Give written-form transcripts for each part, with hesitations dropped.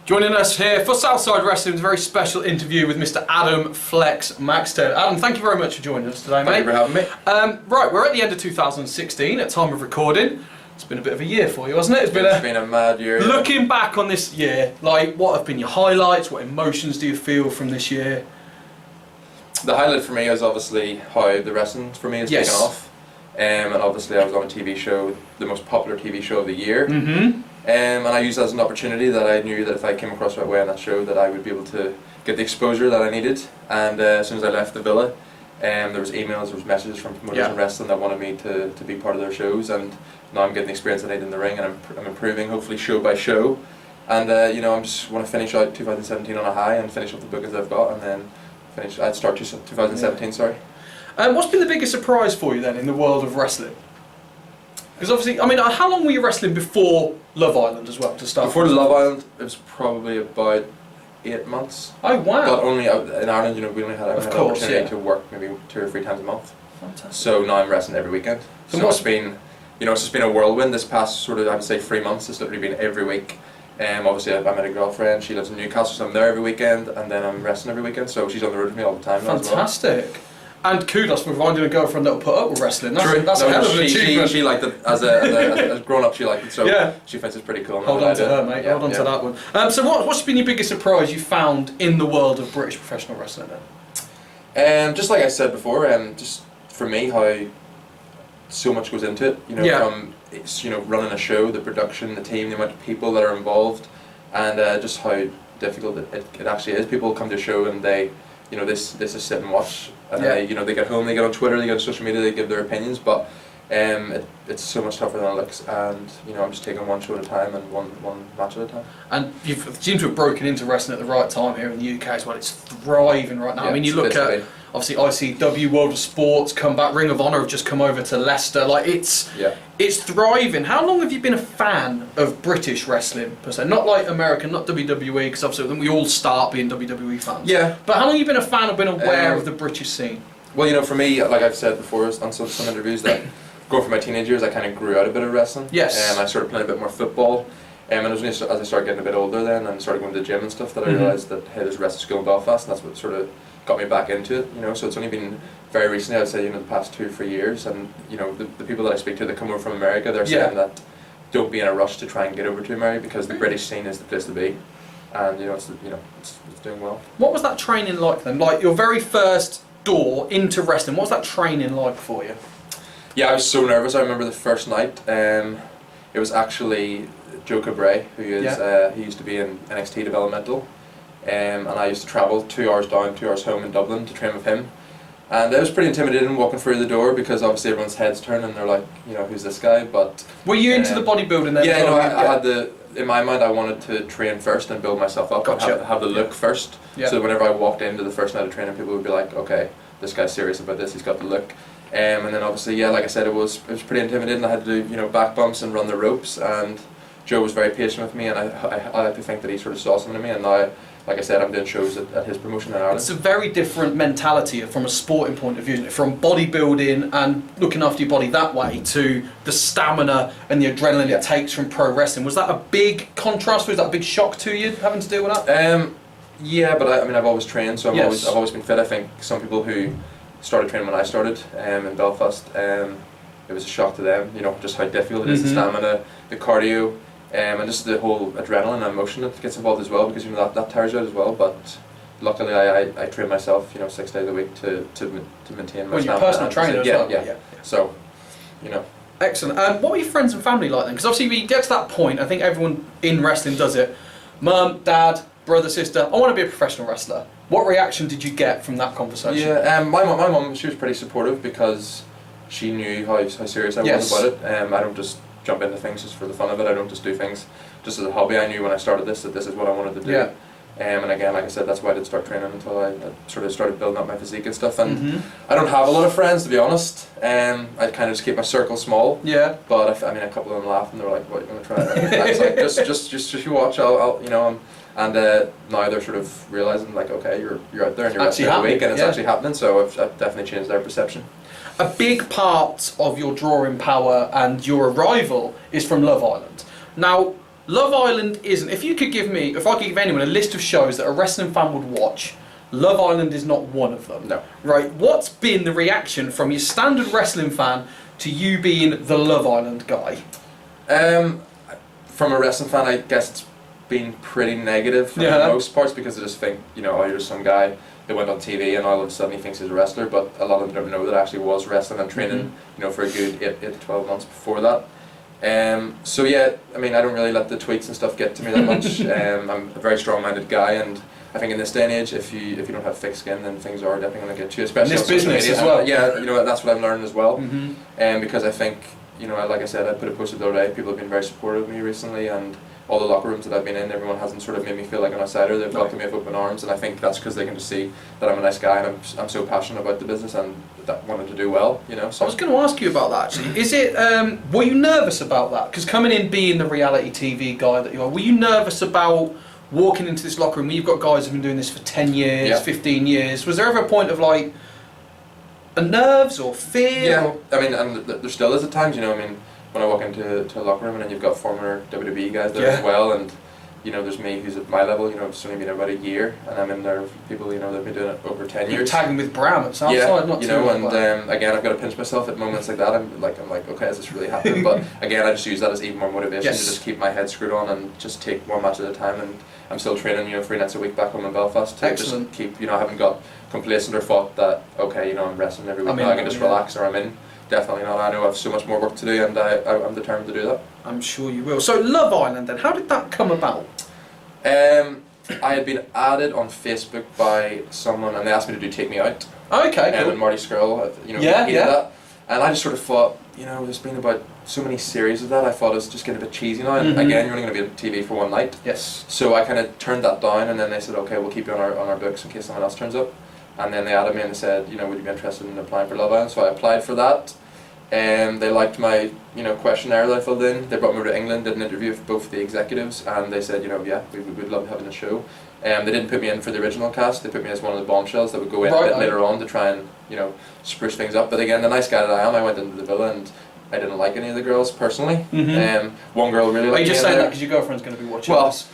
Joining us here for Southside Wrestling's very special interview with Mr. Adam Flex Maxted. Adam, thank you very much for joining us today, mate. Thank you for having me. Right, we're at the end of 2016 at time of recording. It's been a bit of a year for you, hasn't it? It's been a mad year. Looking back on this year, like, what have been your highlights? What emotions do you feel from this year? The highlight for me is obviously how the wrestling for me has taken off. And obviously I was on a TV show, the most popular TV show of the year. And I used that as an opportunity that I knew that if I came across the right way on that show that I would be able to get the exposure that I needed. And as soon as I left the villa, there was emails, there was messages from promoters in wrestling that wanted me to be part of their shows, and now I'm getting the experience that I need in the ring, and I'm improving hopefully show by show. And you know, I just want to finish out 2017 on a high and finish off the bookings I've got, and then I'd start 2017, sorry. What's been the biggest surprise for you then in the world of wrestling? Because obviously, I mean, how long were you wrestling before Love Island as well, to start Before Love Island, it was probably about 8 months. Oh, wow. But only in Ireland, you know, we only had an opportunity to work maybe 2 or 3 times a month. Fantastic. So now I'm wrestling every weekend. So it's been, you know, it's just been a whirlwind this past sort of, I would say, 3 months. It's literally been every week. Obviously, I met a girlfriend. She lives in Newcastle, so I'm there every weekend, and then I'm wrestling every weekend. So she's on the road with me all the time. Fantastic. As well. And kudos for finding a girlfriend that will put up with wrestling. That's a hell of an achievement. She liked it as a grown up. She liked it, so she thinks it's pretty cool. Hold on to her, mate. Hold on to that one. So what's been your biggest surprise you found in the world of British professional wrestling then? Just like I said before, just for me, how so much goes into it. You know, from running a show, the production, the team, the amount of people that are involved, and just how difficult it actually is. People come to a show and they just sit and watch. And they get home, they get on Twitter, they get on social media, they give their opinions, but it's so much tougher than it looks, and I'm just taking one show at a time and one match at a time. And you seem to have broken into wrestling at the right time here in the UK as well. It's thriving right now. I mean, you look at obviously ICW, World of Sports, come back, Ring of Honor have just come over to Leicester. Like it's thriving. How long have you been a fan of British wrestling per se? Not like American, not WWE, because obviously we all start being WWE fans. Yeah. But how long have you been a fan or been aware of the British scene? Well, for me, like I've said before on some interviews, that going from my teenage years, I kind of grew out a bit of wrestling. Yes. And I started playing a bit more football. And it was only as I started getting a bit older then and started going to the gym and stuff that I realised that hey, there's a wrestling school in Belfast, and that's what sort of got me back into it. So it's only been very recently, I'd say, the past 2 or 3 years, and the people that I speak to that come over from America, they're saying that don't be in a rush to try and get over to America because the British scene is the place to be, and it's doing well. What was that training like then? Like your very first door into wrestling, what was that training like for you? Yeah, I was so nervous. I remember the first night. It was actually Joe Cabray, who is he used to be in NXT Developmental. And I used to travel 2 hours down, 2 hours home in Dublin to train with him. And it was pretty intimidating walking through the door because obviously everyone's heads turn and they're like, who's this guy? But were you into the bodybuilding then? Yeah, I had in my mind I wanted to train first and build myself up. Gotcha. Have the look first. Yeah. So whenever I walked into the first night of training, people would be like, okay, this guy's serious about this, he's got the look. And then obviously, like I said, it was pretty intimidating. I had to do back bumps and run the ropes, and Joe was very patient with me, and I like to think that he sort of saw something in me, and now, like I said, I'm doing shows at his promotion in Ireland. It's a very different mentality from a sporting point of view, from bodybuilding and looking after your body that way to the stamina and the adrenaline it takes from pro wrestling. Was that a big contrast? Was that a big shock to you having to deal with that? Yeah, but I mean, I've always trained, so I've always been fit. I think some people who started training when I started in Belfast, it was a shock to them. Just how difficult it is, the stamina, the cardio. And just the whole adrenaline and emotion that gets involved as well, because that tires you out as well. But luckily, I train myself 6 days a week to maintain my stamina. Well, you're personal trainer as well. Yeah. So, Excellent. What were your friends and family like then? Because obviously, when you get to that point, I think everyone in wrestling does it. Mum, dad, brother, sister. I want to be a professional wrestler. What reaction did you get from that conversation? Yeah, my mum, she was pretty supportive because she knew how serious I was about it. I don't just jump into things just for the fun of it. I don't just do things just as a hobby. I knew when I started this that this is what I wanted to do. And again, like I said, that's why I did start training until I sort of started building up my physique and stuff. And I don't have a lot of friends, to be honest. I kind of just keep my circle small. Yeah. But I mean, a couple of them laughed and they were like, "What, you want to try?" I was like, "Just you watch. I'll And now they're sort of realising, like, okay, you're out there and you're actually every week, and it's actually happening. So I've definitely changed their perception. A big part of your drawing power and your arrival is from Love Island. Now, Love Island isn't. If I could give anyone a list of shows that a wrestling fan would watch, Love Island is not one of them. No. Right? What's been the reaction from your standard wrestling fan to you being the Love Island guy? From a wrestling fan, I guess it's been pretty negative for the most parts, because they just think, oh, you're just some guy that went on TV and all of a sudden he thinks he's a wrestler, but a lot of them don't know that I actually was wrestling and training, for a good 8 to 12 months before that. So yeah, I mean, I don't really let the tweets and stuff get to me that much. I'm a very strong-minded guy, and I think in this day and age, if you don't have thick skin, then things are definitely going to get you, especially in this business as well. Yeah, that's what I've learned as well. Because I think, like I said, I put a post the other day. People have been very supportive of me recently, and all the locker rooms that I've been in, everyone hasn't sort of made me feel like an outsider. They've welcomed me with open arms, and I think that's because they can just see that I'm a nice guy, and I'm so passionate about the business and that wanted to do well. So I was going to ask you about that actually. Is it? Were you nervous about that? Because coming in being the reality TV guy that you are, were you nervous about walking into this locker room where you've got guys who've been doing this for 10 years, 15 years? Was there ever a point of like a nerves or fear? Yeah, I mean, and there still is at times. When I walk into a locker room and then you've got former WWE guys there as well, and there's me who's at my level. It's only been about a year, and I'm in there with people that've been doing it over 10 years. You're tagging with Bram at Southside, not too and again, I've got to pinch myself at moments like that. I'm like, okay, is this really happening? But again, I just use that as even more motivation to just keep my head screwed on and just take one match at a time. And I'm still training, 3 nights a week back home in Belfast to just keep, I haven't got complacent or thought that, okay, I'm wrestling every week now, I can just relax, or I'm in. Definitely not. I know I have so much more work to do, and I'm determined to do that. I'm sure you will. So Love Island then, how did that come about? I had been added on Facebook by someone, and they asked me to do Take Me Out. Okay, cool. And Marty Skrull, he did that. And I just sort of thought, there's been about so many series of that, I thought it was just getting a bit cheesy now, and again, you're only going to be on TV for one night. Yes. So I kind of turned that down, and then they said, okay, we'll keep you on our books in case someone else turns up. And then they added me and they said, would you be interested in applying for Love Island? So I applied for that. And they liked my, questionnaire that I filled in. They brought me to England, did an interview with both the executives, and they said, we'd love having a show. They didn't put me in for the original cast. They put me as one of the bombshells that would go in a bit later on to try and, spruce things up. But again, the nice guy that I am, I went into the villa and I didn't like any of the girls personally. One girl really liked me. Are you just saying that because your girlfriend's going to be watching this?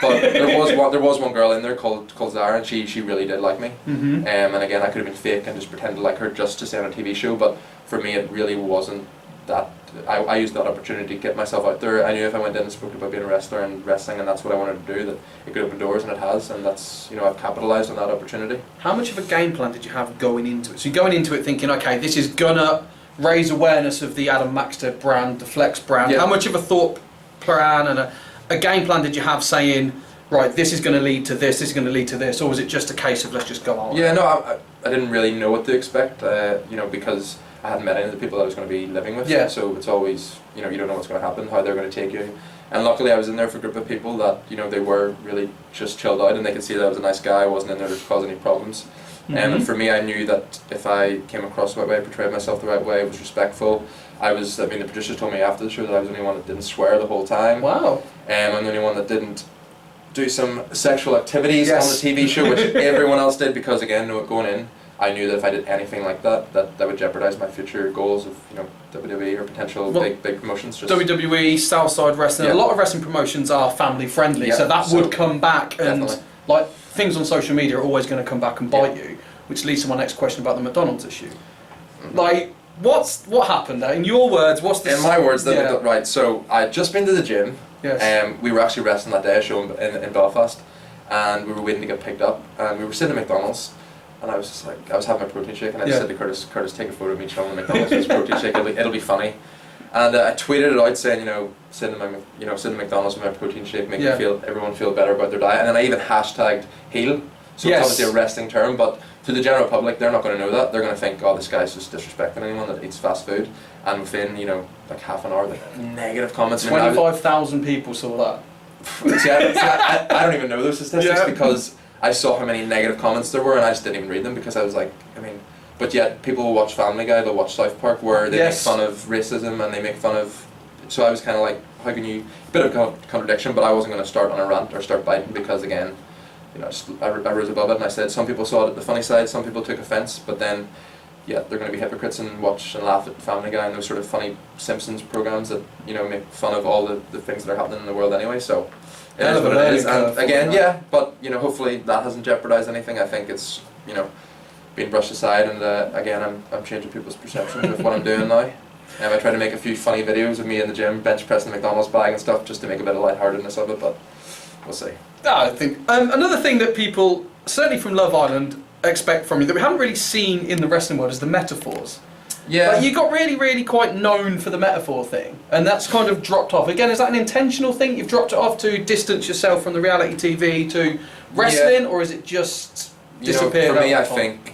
But there was one girl in there called Zara, and she really did like me. And again, I could have been fake and just pretend to like her just to stay on a TV show, but for me it really wasn't that. I used that opportunity to get myself out there. I knew if I went in and spoke about being a wrestler and wrestling, and that's what I wanted to do, that it could open doors, and it has, and that's, I've capitalised on that opportunity. How much of a game plan did you have going into it? So you're going into it thinking, okay, this is gonna raise awareness of the Adam Maxted brand, the Flex brand. How much of a thought plan and a game plan did you have saying, right, this is going to lead to this is going to lead to this, or was it just a case of let's just go on? Yeah, no, I didn't really know what to expect, because I hadn't met any of the people that I was going to be living with. Yeah. So it's always, you don't know what's going to happen, how they're going to take you. And luckily I was in there for a group of people that, they were really just chilled out, and they could see that I was a nice guy, I wasn't in there to cause any problems. And for me, I knew that if I came across the right way, portrayed myself the right way, was respectful. The producers told me after the show that I was the only one that didn't swear the whole time. Wow. I'm the only one that didn't do some sexual activities on the TV show, which everyone else did, because again, going in, I knew that if I did anything like that, that would jeopardize my future goals of, WWE or potential big promotions. WWE, Southside Wrestling, a lot of wrestling promotions are family friendly, so that would come back, and like things on social media are always going to come back and bite you, which leads to my next question about the McDonald's issue. Like, what happened there? In your words, what's the... In my words, right, so I had just been to the gym. Yes. We were actually wrestling that day, a show in Belfast, and we were waiting to get picked up, and we were sitting at McDonald's, and I was just like, I was having my protein shake, and I just said to Curtis, take a photo of me chilling at McDonald's with this protein shake, it'll be funny. And I tweeted it out saying, sitting at McDonald's with my protein shake, making everyone feel better about their diet, and then I even hashtagged heel. So it's obviously a wrestling term, but to the general public, they're not going to know that. They're going to think, oh, this guy's just disrespecting anyone that eats fast food. And within, like half an hour, negative comments. 25,000 people saw that. See, I don't even know those statistics because I saw how many negative comments there were, and I just didn't even read them because I was like, but yet people will watch Family Guy, they'll watch South Park, where they make fun of racism and they make fun of. So I was kind of like, how can you? Bit of a contradiction, but I wasn't going to start on a rant or start biting because again, I rose above it and I said some people saw it at the funny side, some people took offence, but then yeah, they're going to be hypocrites and watch and laugh at Family Guy and those sort of funny Simpsons programs that, you know, make fun of all the things that are happening in the world anyway. So it is what it is. And again, yeah, but you know, hopefully that hasn't jeopardized anything. I think it's, you know, being brushed aside, and again, I'm changing people's perceptions of what I'm doing now. I try to make a few funny videos of me in the gym bench pressing the McDonald's bag and stuff, just to make a bit of lightheartedness of it. But we'll see. I think another thing that people, certainly from Love Island, expect from you that we haven't really seen in the wrestling world is the metaphors. Yeah. Like, you got really quite known for the metaphor thing, and that's kind of dropped off. Again, is that an intentional thing? You've dropped it off to distance yourself from the reality TV to wrestling, or is it just disappeared? For me, I think,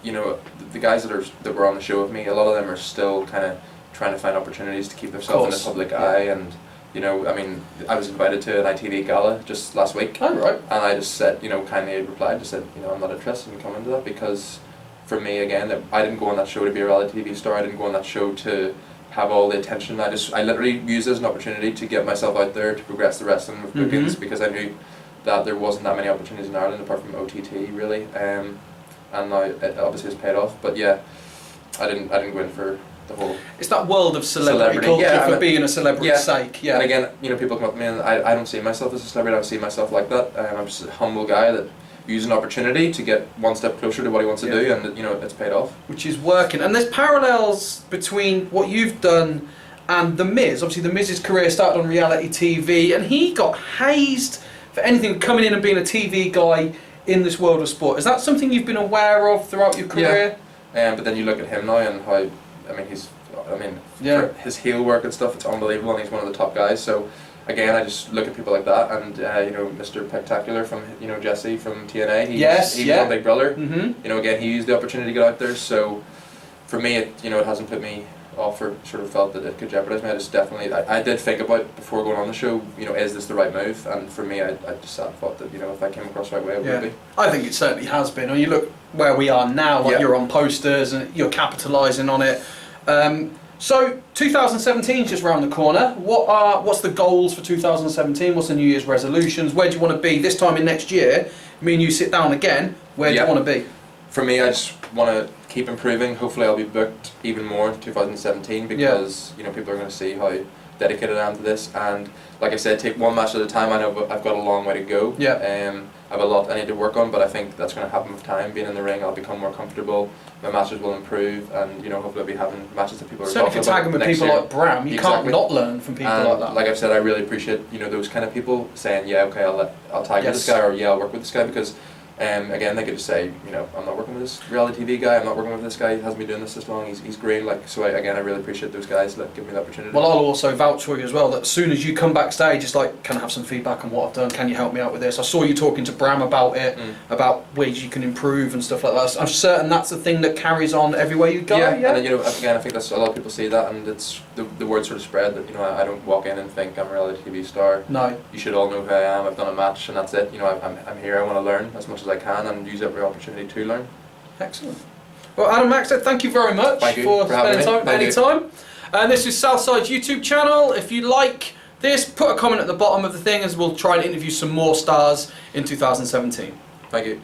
you know, the guys that were on the show with me, a lot of them are still kind of trying to find opportunities to keep themselves in the public eye, and you know, I mean, I was invited to an ITV gala just last week. Oh, right. And I just said, you know, kindly replied, just said, you know, I'm not interested in coming to that, because for me, again, I didn't go on that show to be a reality TV star. I didn't go on that show to have all the attention. I literally used it as an opportunity to get myself out there, to progress the wrestling with bookings, because I knew that there wasn't that many opportunities in Ireland apart from OTT, really. And now it obviously has paid off. But yeah, I didn't go in for the whole. It's that world of celebrity culture for being a celebrity's sake. Yeah. And again, you know, people come up to me and I don't see myself as a celebrity. I don't see myself like that. I'm just a humble guy that used an opportunity to get one step closer to what he wants to do, and you know, it's paid off. Which is working. And there's parallels between what you've done and The Miz. Obviously, The Miz's career started on reality TV, and he got hazed for anything coming in and being a TV guy in this world of sport. Is that something you've been aware of throughout your career? Yeah. But then you look at him now and how, for his heel work and stuff, it's unbelievable, and he's one of the top guys. So again, I just look at people like that, and you know, Mr. Spectacular from, you know, Jesse from TNA. He was on Big Brother. You know, again, he used the opportunity to get out there. So for me, it hasn't put me off or sort of felt that it could jeopardize me. I did think about before going on the show, you know, is this the right move? And for me, I just sat and thought that, you know, if I came across the right way, it would be. I think it certainly has been. When you look where we are now, like you're on posters and you're capitalising on it. So 2017 is just round the corner. What's the goals for 2017? What's the New Year's resolutions? Where do you want to be this time in next year? Me and you sit down again. Where do you want to be? For me, I just want to keep improving. Hopefully, I'll be booked even more in 2017 because you know, people are going to see how dedicated I am to this. And like I said, take one match at a time. I know I've got a long way to go. I have a lot I need to work on, but I think that's going to happen with time. Being in the ring, I'll become more comfortable. My matches will improve, and you know, hopefully I'll be having matches that people are talking about. Certainly, with people like Bram, you can't not learn from people like that. Like I've said, I really appreciate, you know, those kind of people saying, yeah, okay, I'll tag with this guy, or yeah, I'll work with this guy, because again, they could just say, you know, I'm not working with this reality TV guy, I'm not working with this guy, he hasn't been doing this long, he's great. Like, so again, I really appreciate those guys that give me the opportunity. Well, I'll also vouch for you as well, that as soon as you come backstage, it's like, can I have some feedback on what I've done? Can you help me out with this? I saw you talking to Bram about it, about ways you can improve and stuff like that. I'm certain that's the thing that carries on everywhere you go. And then, you know, again, I think that's a lot of people see that, and it's the word sort of spread that, you know, I don't walk in and think I'm a reality TV star. No. You should all know who I am. I've done a match, and that's it. You know, I'm here. I want to learn as much as I can and use every opportunity to learn. Excellent. Well, Adam Maxted, thank you very much for spending time anytime. And this is Southside's YouTube channel. If you like this, put a comment at the bottom of the thing, as we'll try and interview some more stars in 2017. Thank you.